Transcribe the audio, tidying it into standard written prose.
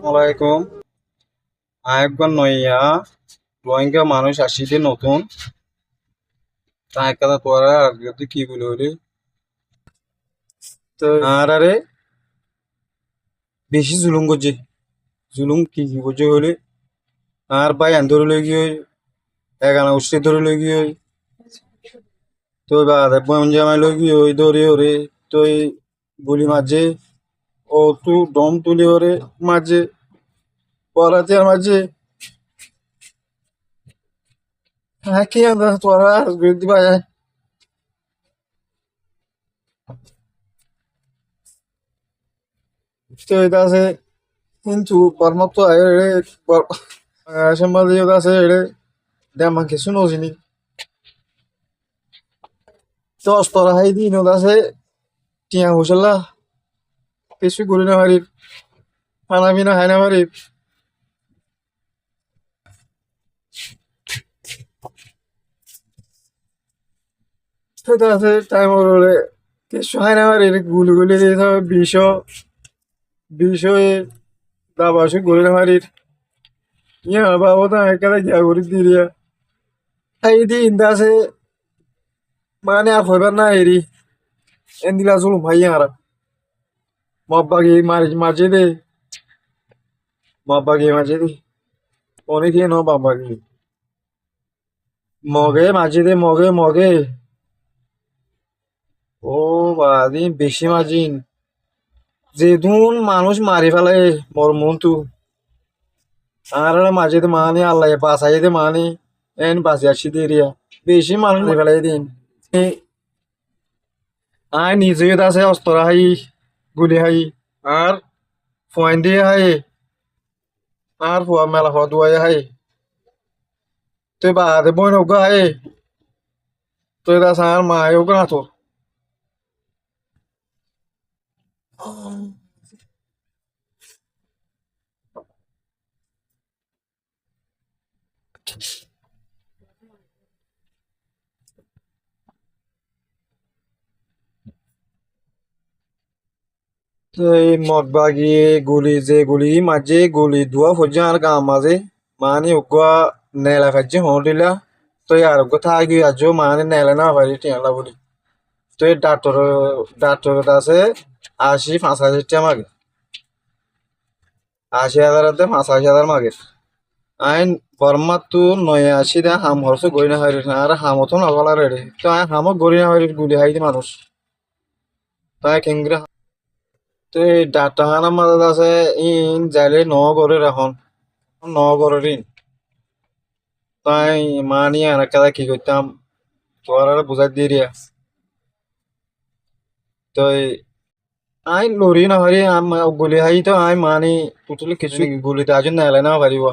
আসসালামাইকুম। একবার নইয়া রোহিঙ্গা মানুষ আসিতে নতুন তাই কথা তোরা আজকে তুই কি বলি হলি তো আর আরে বেশি জুলুম করছে। জুলুম কি কি করছে হলে আর ভাই আন ধরে লই গিয়ে এগানা উঠছে ধরে লই গিয়ে তো বাদে বম জামাই লই গিয়ে ধরে ওরে তুই গুলি মাঝে ও তু দম তুলি ওরে মাঝে পড়াতে আর মাঝে হ্যাঁ কি আমরা তোরা আজকে দিবা যায় তো এটা আছে কিন্তু পরমাত্ম আয়ে সম্বন্ধে আছে এড়ে দেমা কিছু নজিনি দশ তরা হাই দিন আছে টিয়া হুসল্লা কিছু করি না পারি খানা পিনা খাই না পারি সেটা আছে টাইম ওরে কিছু খাই না পারি গুলি গুলি দিয়ে সব বিষ হয়ে দাবাসে করি না পারি ইয়া বাবা তো একেবারে গিয়া করি দিয়া এই দিন আছে মানে আর হইবার না এরি এন্দিলা জুলুম ভাই আর মব্বাগি মাঝে দে মব্বাগি মাঝে দে অনেকে ন বাব্বাগি মগে মাঝে দে মগে ও বাদি বেশি মাজিন যেদুন মানুষ মারি ফেলে মোর মনতু আর মাঝে তো মানি আল্লাহ বাসাই দে মানি এন বাসি আসি দিয়া বেশি মানুষ মারি ফেলাই দিন আয় নিজে আছে অস্ত্র হাই গুলি হাই আর ফয়েন দিয়ে হাই আর ফুয়া মেলা হওয়া দুয়াই হাই তুই বাদে বই নৌকা হাই তুই দাস আর মায় ওগা না তোর এই মদ বাগিয়ে গুলি মাঝে গুলি দুয়া ফজে আর গাঁ মাঝে মানে উগা নেলা কাজে হলিলা তো আর উগা থাকি আজো মানে নেলা না পারি টিয়ালা বলি তো এই ডাক্তার আছে ৮০-৮৫ মাগে ৮০,০০০ ৮৫,০০০ মাগে আইন বর্মা তো ৮৯ দা হাম হরস গই না হারি না আর হামতো না গলা রে তো আই হামত গরি না হারি গুলি হাইদি মানুষ তাই কেংগ্রা তো এই ডাক্তার হানা মাঝে আছে ইন যাইলে ন করে এখন নগরের তাই মা নিয়ে আর কাদা কি করতাম তোর আর বুঝাই দিয়ে রিয়া তো আই লড়ি না হারি গুলি হাই তো আই মানি টুটলি কিছু গুলিতে আজ না এলাই না পারিব